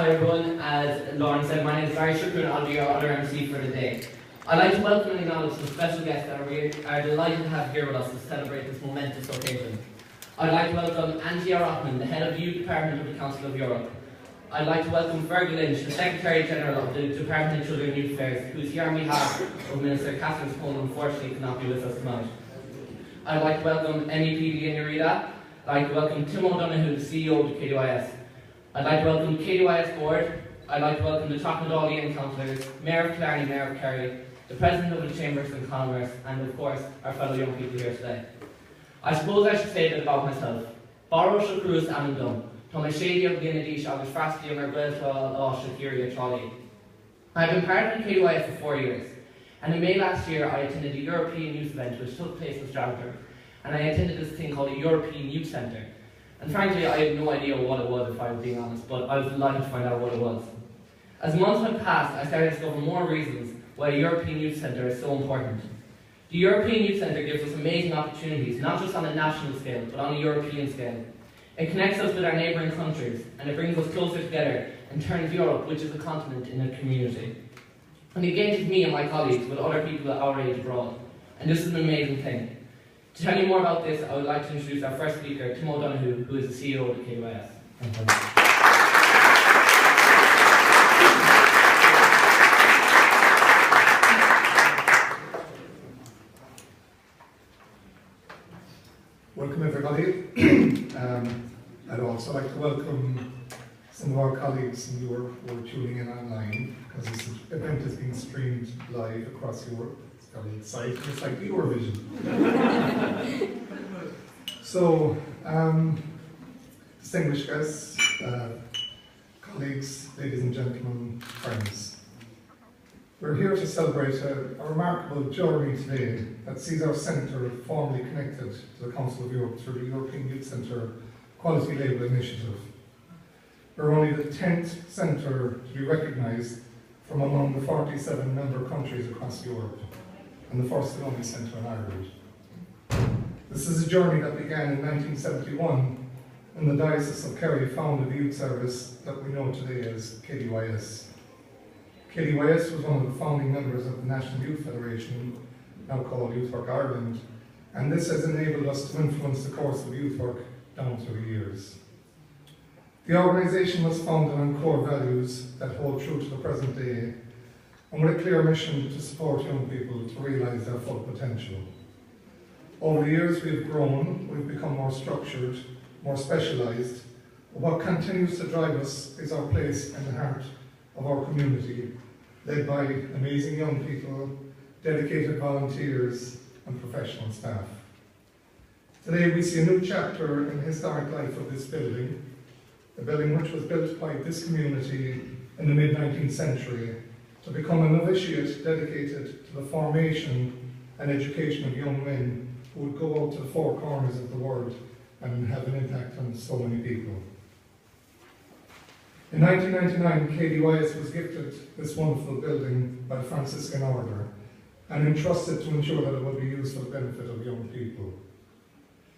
Hi everyone, as Lauren said, my name is Barry Shukran and I'll be your other MC for the day. I'd like to welcome and acknowledge the special guests that we are delighted to have here with us to celebrate this momentous occasion. I'd like to welcome Angie Rothman, the Head of the Youth Department of the Council of Europe. I'd like to welcome Fergal Lynch, the Secretary General of the Department of Children and Youth Affairs, who is here on behalf of Minister Catherine Spohn, who unfortunately could not be with us tonight. I'd like to welcome MEP Leona Rita. I'd like to welcome Tim O'Donoghue, the CEO of the KDYS. I'd like to welcome the KDYS Board. I'd like to welcome the Clonmacnoise Councillors, Mayor of Killarney, Mayor of Kerry, the President of the Chambers and Commerce, and of course, our fellow young people here today. I suppose I should say that about myself. Barrow Shacruz Amundum, Thomas Shady of Glenadish, I was Frasty and Arbelta Shakiri Trolley. I've been part of the KDYS for 4 years, and in May last year I attended a European Youth event which took place in Strasbourg, and I attended this thing called a European Youth Centre. And frankly, I had no idea what it was, if I was being honest, but I was delighted to find out what it was. As months went past, I started to discover more reasons why a European Youth Centre is so important. The European Youth Centre gives us amazing opportunities, not just on a national scale, but on a European scale. It connects us with our neighbouring countries, and it brings us closer together and turns Europe, which is a continent, into a community. And it engages me and my colleagues with other people at our age abroad, and this is an amazing thing. To tell you more about this, I would like to introduce our first speaker, Tim O'Donoghue, who is the CEO of the KDYS. Welcome everybody. I'd also like to welcome some of our colleagues in Europe who are tuning in online, because this event is being streamed live across Europe. It's very exciting, it's like Eurovision. So, distinguished guests, colleagues, ladies and gentlemen, friends. We're here to celebrate a remarkable journey today that sees our centre formally connected to the Council of Europe through the European Youth Centre Quality Label Initiative. We're only the 10th centre to be recognised from among the 47 member countries across Europe, and the first and only centre in Ireland. This is a journey that began in 1971 when the Diocese of Kerry founded the youth service that we know today as KDYS. KDYS was one of the founding members of the National Youth Federation, now called Youth Work Ireland, and this has enabled us to influence the course of youth work down through the years. The organisation was founded on core values that hold true to the present day, and with a clear mission to support young people to realise their full potential. Over the years we have grown, we've become more structured, more specialised, but what continues to drive us is our place in the heart of our community, led by amazing young people, dedicated volunteers and professional staff. Today we see a new chapter in the historic life of this building, a building which was built by this community in the mid-19th century to become a novitiate dedicated to the formation and education of young men who would go out to the four corners of the world and have an impact on so many people. In 1999, KDYS was gifted this wonderful building by the Franciscan Order and entrusted to ensure that it would be used for the benefit of young people.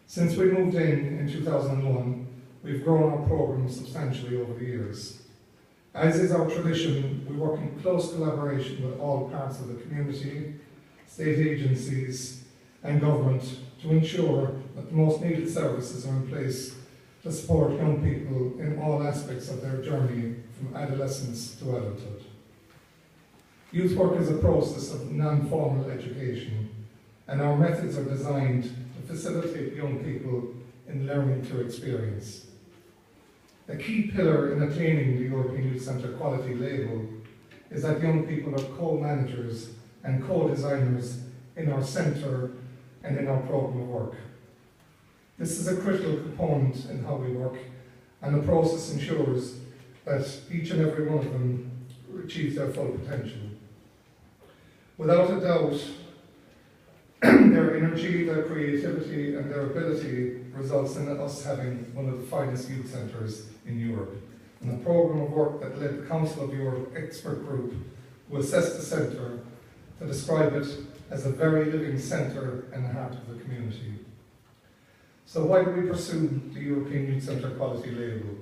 Since we moved in 2001, we've grown our programme substantially over the years. As is our tradition, we work in close collaboration with all parts of the community, state agencies and government to ensure that the most needed services are in place to support young people in all aspects of their journey from adolescence to adulthood. Youth work is a process of non-formal education, and our methods are designed to facilitate young people in learning through experience. A key pillar in attaining the European Youth Centre Quality Label is that young people are co-managers and co-designers in our centre and in our programme of work. This is a critical component in how we work, and the process ensures that each and every one of them achieves their full potential. Without a doubt, their energy, their creativity and their ability results in us having one of the finest youth centres in Europe. And the programme of work that led the Council of Europe expert group who assessed the centre to describe it as a very living centre in the heart of the community. So why do we pursue the European Youth Centre Quality Label?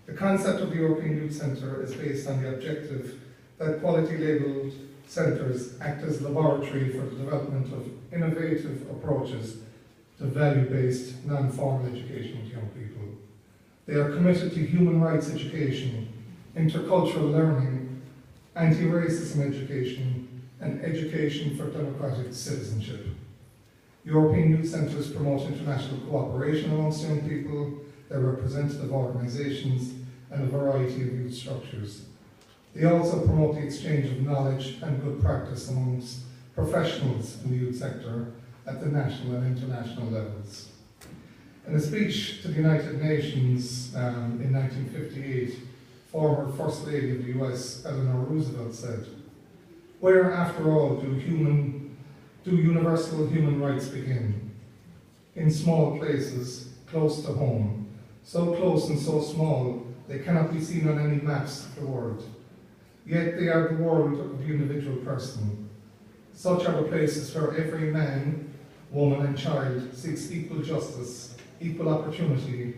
The concept of the European Youth Centre is based on the objective that quality labelled centres act as a laboratory for the development of innovative approaches to value-based, non-formal education with young people. They are committed to human rights education, intercultural learning, anti-racism education, and education for democratic citizenship. European Youth Centres promote international cooperation amongst young people, their representative organisations, and a variety of youth structures. They also promote the exchange of knowledge and good practice amongst professionals in the youth sector at the national and international levels. In a speech to the United Nations in 1958, former First Lady of the US, Eleanor Roosevelt said, "Where, after all, do universal human rights begin? In small places, close to home, so close and so small they cannot be seen on any maps of the world. Yet they are the world of the individual person. Such are the places where every man, woman and child seeks equal justice, equal opportunity,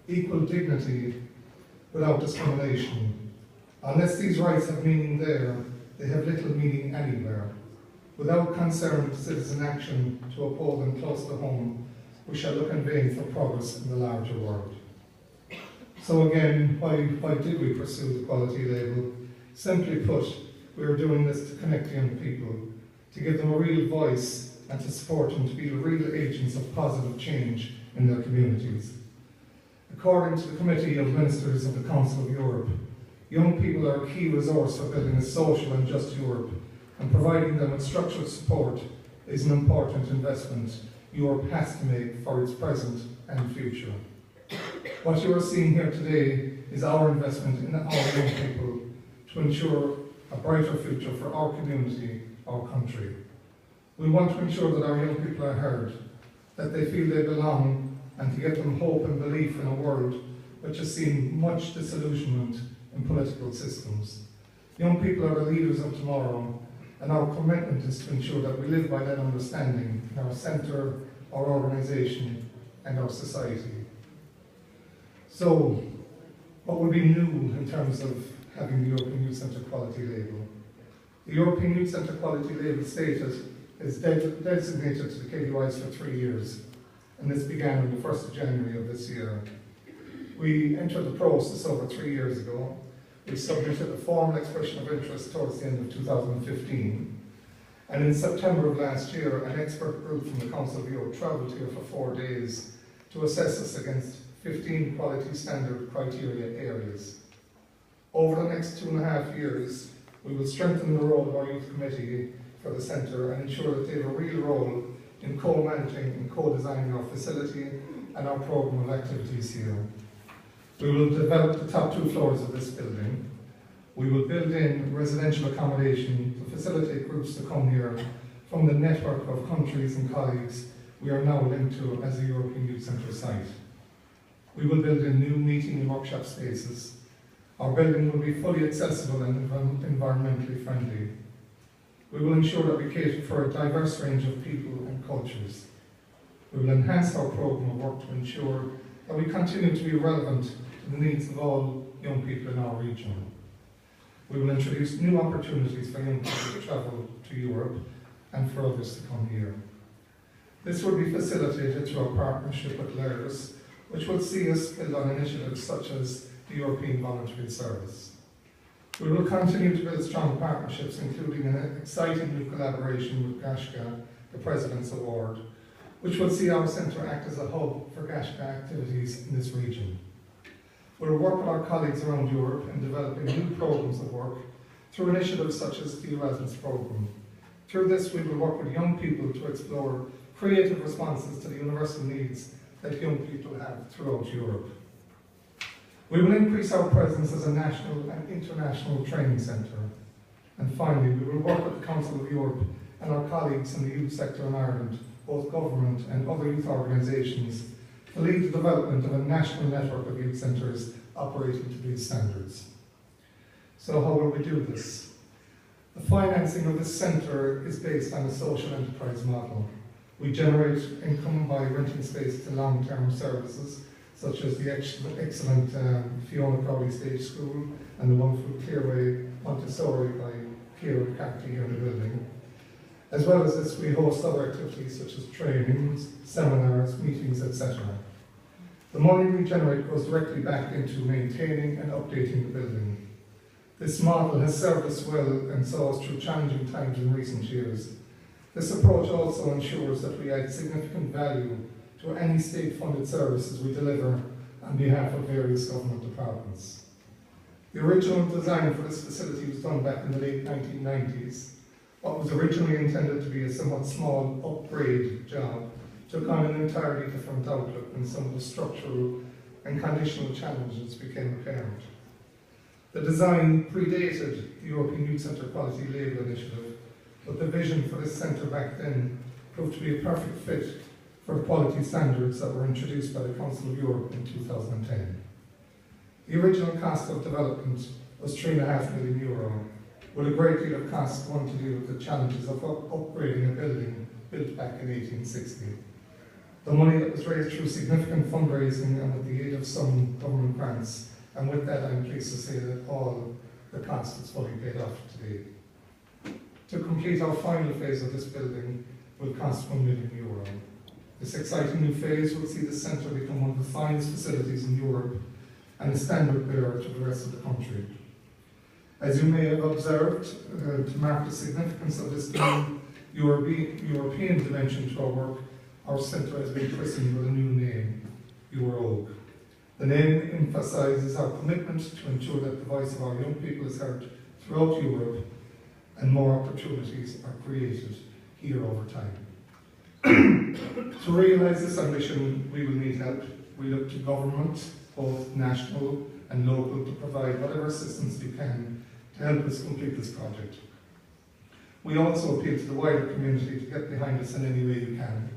equal dignity, without discrimination. Unless these rights have meaning there, they have little meaning anywhere. Without concerned citizen action to uphold them close to home, we shall look in vain for progress in the larger world." So again, why did we pursue the quality label? Simply put, we are doing this to connect young people, to give them a real voice and to support them to be the real agents of positive change in their communities. According to the Committee of Ministers of the Council of Europe, young people are a key resource for building a social and just Europe, and providing them with structured support is an important investment Europe has to make for its present and future. What you are seeing here today is our investment in our young people to ensure a brighter future for our community, our country. We want to ensure that our young people are heard, that they feel they belong, and to give them hope and belief in a world which has seen much disillusionment in political systems. Young people are the leaders of tomorrow, and our commitment is to ensure that we live by that understanding in our centre, our organisation, and our society. So, what would be new in terms of having the European Youth Centre Quality Label? The European Youth Centre Quality Label stated is designated to the KDYs for 3 years, and this began on the 1st of January of this year. We entered the process over 3 years ago. We submitted a formal expression of interest towards the end of 2015, and in September of last year, an expert group from the Council of Europe travelled here for 4 days to assess us against 15 quality standard criteria areas. Over the next 2.5 years, we will strengthen the role of our youth committee for the centre and ensure that they have a real role in co-managing and co-designing our facility and our programme of activities here. We will develop the top 2 floors of this building. We will build in residential accommodation to facilitate groups to come here from the network of countries and colleagues we are now linked to as a European Youth Centre site. We will build in new meeting and workshop spaces. Our building will be fully accessible and environmentally friendly. We will ensure that we cater for a diverse range of people and cultures. We will enhance our programme of work to ensure that we continue to be relevant to the needs of all young people in our region. We will introduce new opportunities for young people to travel to Europe and for others to come here. This will be facilitated through our partnership with LERS, which will see us build on initiatives such as the European Voluntary Service. We will continue to build strong partnerships, including an exciting new collaboration with Gashka, the President's Award, which will see our centre act as a hub for Gashka activities in this region. We will work with our colleagues around Europe in developing new programmes of work through initiatives such as the Erasmus programme. Through this, we will work with young people to explore creative responses to the universal needs that young people have throughout Europe. We will increase our presence as a national and international training centre. And finally, we will work with the Council of Europe and our colleagues in the youth sector in Ireland, both government and other youth organisations, to lead the development of a national network of youth centres operating to these standards. So how will we do this? The financing of this centre is based on a social enterprise model. We generate income by renting space to long-term services, such as the excellent Fiona Crowley Stage School and the wonderful Clearway Montessori by Kira McCarthy here in the building. As well as this, we host other activities such as trainings, seminars, meetings, etc. The money we generate goes directly back into maintaining and updating the building. This model has served us well and saw us through challenging times in recent years. This approach also ensures that we add significant value to any state-funded services we deliver on behalf of various government departments. The original design for this facility was done back in the late 1990s. What was originally intended to be a somewhat small upgrade job took on an entirely different outlook when some of the structural and conditional challenges became apparent. The design predated the European Youth Centre Quality Label Initiative, but the vision for this centre back then proved to be a perfect fit for the quality standards that were introduced by the Council of Europe in 2010. The original cost of development was €3.5 million, with a great deal of cost going to deal with the challenges of upgrading a building built back in 1860. The money that was raised through significant fundraising and with the aid of some government grants, and with that I'm pleased to say that all the cost is fully paid off today. To complete our final phase of this building will cost €1 million. This exciting new phase will see the centre become one of the finest facilities in Europe and a standard bearer to the rest of the country. As you may have observed, to mark the significance of this new European dimension to our work, our centre has been christened with a new name, EuroOak. The name emphasises our commitment to ensure that the voice of our young people is heard throughout Europe and more opportunities are created here over time. To realise this ambition, we will need help. We look to government, both national and local, to provide whatever assistance we can to help us complete this project. We also appeal to the wider community to get behind us in any way you can.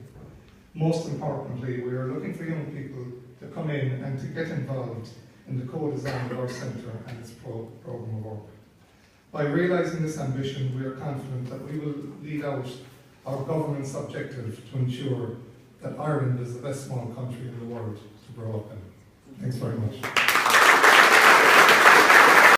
Most importantly, we are looking for young people to come in and to get involved in the co-design of our centre and its programme of work. By realising this ambition, we are confident that we will lead out our government's objective to ensure that Ireland is the best small country in the world to grow up in. Thanks very much.